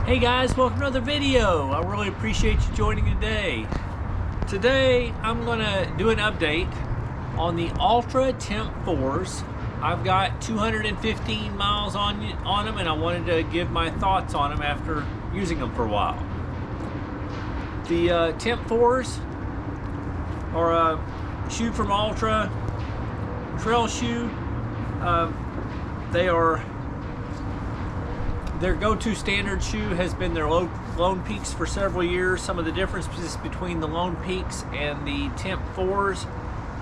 Hey guys, welcome to another video. I really appreciate you joining today. Today I'm gonna do an update on the Altra Timp 4s. I've got 215 miles on them, and I wanted to give my thoughts on them after using them for a while. The Timp 4s are a shoe from Altra, trail shoe. Their go-to standard shoe has been their Lone Peaks for several years. Some of the differences between the Lone Peaks and the Timp 4s: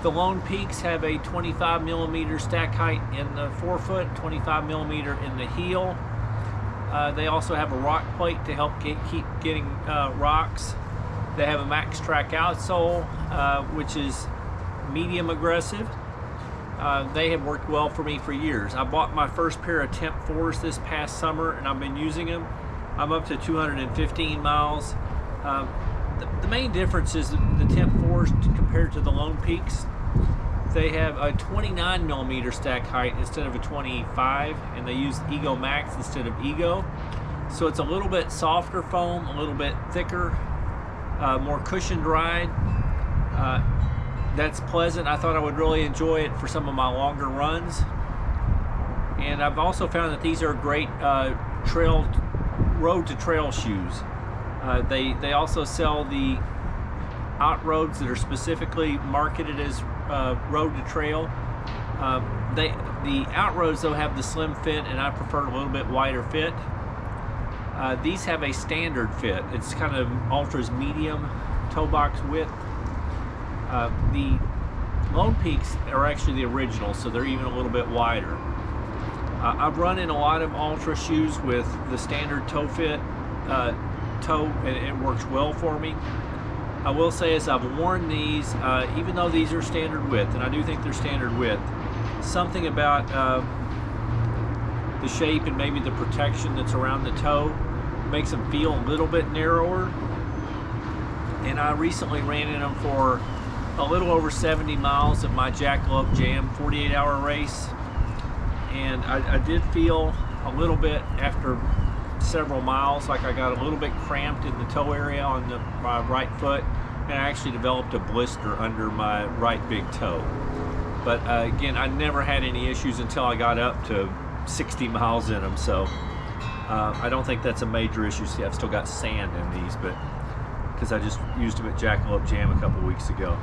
the Lone Peaks have a 25 millimeter stack height in the forefoot, 25 millimeter in the heel. They also have a rock plate to help keep getting rocks. They have a Max Track outsole, which is medium aggressive. They have worked well for me for years. I bought my first pair of Timp 4s this past summer, and I've been using them. I'm up to 215 miles. The main difference is the Timp 4s compared to the Lone Peaks. They have a 29 millimeter stack height instead of a 25, and they use Ego Max instead of Ego. So it's a little bit softer foam, a little bit thicker, more cushioned ride. That's pleasant. I thought I would really enjoy it for some of my longer runs. And I've also found that these are great road to trail shoes. They also sell the outroads that are specifically marketed as road to trail. The outroads though have the slim fit, and I prefer a little bit wider fit. These have a standard fit. It's kind of Altra's medium toe box width. The Lone Peaks are actually the original, so they're even a little bit wider. I've run in a lot of Altra shoes with the standard toe fit, and it works well for me. I will say, as I've worn these, even though these are standard width, and I do think they're standard width, something about the shape and maybe the protection that's around the toe makes them feel a little bit narrower. And I recently ran in them for a little over 70 miles of my Jackalope Jam 48-hour race, and I did feel a little bit after several miles like I got a little bit cramped in the toe area on my right foot, and I actually developed a blister under my right big toe. But again, I never had any issues until I got up to 60 miles in them, so I don't think that's a major issue. See, I've still got sand in these, but because I just used them at Jackalope Jam a couple weeks ago.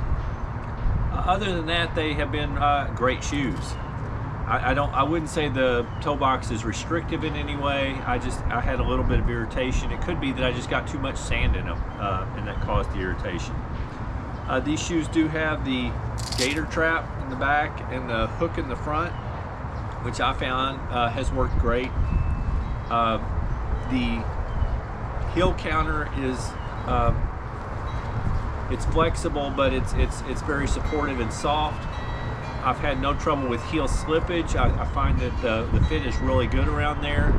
Other than that, they have been great shoes. I wouldn't say the toe box is restrictive in any way. I had a little bit of irritation. It could be that I just got too much sand in them, and that caused the irritation. These shoes do have the gator trap in the back and the hook in the front, which I found has worked great. The heel counter is it's flexible, but it's very supportive and soft. I've had no trouble with heel slippage. I find that the fit is really good around there.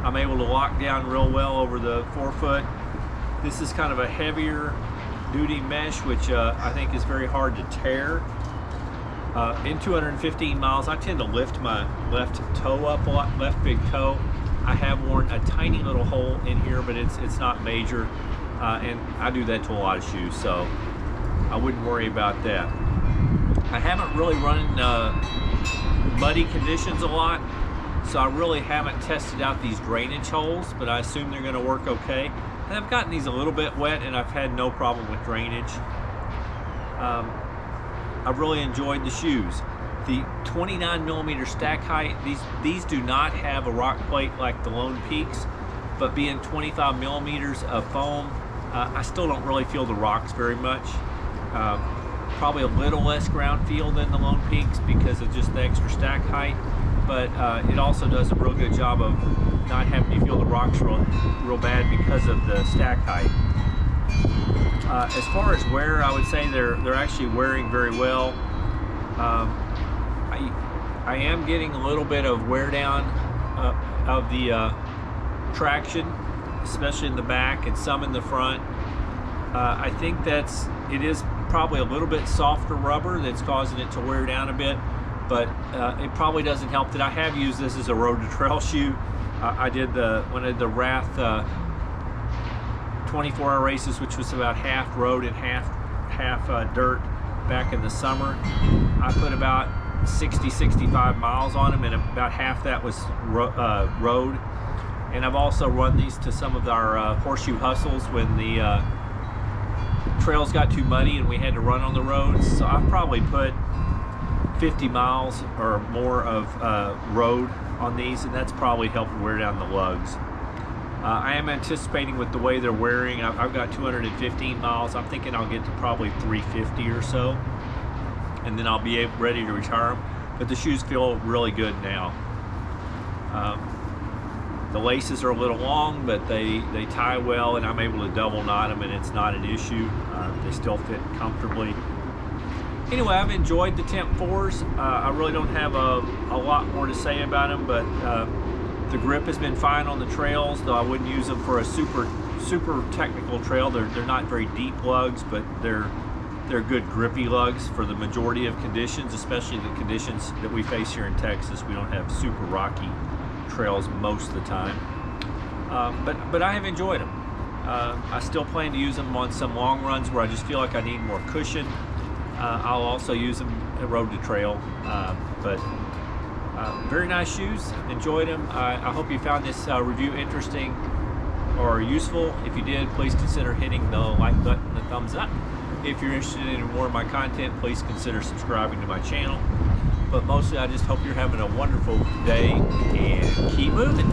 I'm able to lock down real well over the forefoot. This is kind of a heavier duty mesh, which I think is very hard to tear. In 215 miles, I tend to lift my left toe up a lot, left big toe. I have worn a tiny little hole in here, but it's not major. And I do that to a lot of shoes, so I wouldn't worry about that. I haven't really run in muddy conditions a lot, so I really haven't tested out these drainage holes, but I assume they're going to work okay. And I've gotten these a little bit wet, and I've had no problem with drainage. I've really enjoyed the shoes. The 29 millimeter stack height, these do not have a rock plate like the Lone Peaks, but being 25 millimeters of foam, I still don't really feel the rocks very much. Probably a little less ground feel than the Lone Peaks because of just the extra stack height, but it also does a real good job of not having you feel the rocks real bad because of the stack height. As far as wear, I would say they're actually wearing very well. I am getting a little bit of wear down of the traction, especially in the back and some in the front. I think it is probably a little bit softer rubber that's causing it to wear down a bit, but it probably doesn't help that I have used this as a road to trail shoe. I did when I did the Wrath 24-hour races, which was about half road and half dirt back in the summer. I put about 60-65 miles on them, and about half that was road. And I've also run these to some of our horseshoe hustles when the trails got too muddy and we had to run on the roads. So I've probably put 50 miles or more of road on these, and that's probably helped wear down the lugs. I am anticipating, with the way they're wearing, I've got 215 miles. I'm thinking I'll get to probably 350 or so, and then I'll be ready to retire them. But the shoes feel really good now. The laces are a little long, but they tie well, and I'm able to double knot them, and it's not an issue. They still fit comfortably. Anyway, I've enjoyed the Timp 4s. I really don't have a lot more to say about them, but the grip has been fine on the trails, though I wouldn't use them for a super technical trail. They're not very deep lugs, but they're good grippy lugs for the majority of conditions, especially the conditions that we face here in Texas. We don't have super rocky trails most of the time, but I have enjoyed them. I still plan to use them on some long runs where I just feel like I need more cushion. I'll also use them at road to trail, but very nice shoes. Enjoyed them. I hope you found this review interesting or useful. If you did, please consider hitting the like button, the thumbs up. If you're interested in more of my content, please consider subscribing to my channel. But mostly, I just hope you're having a wonderful day and keep moving.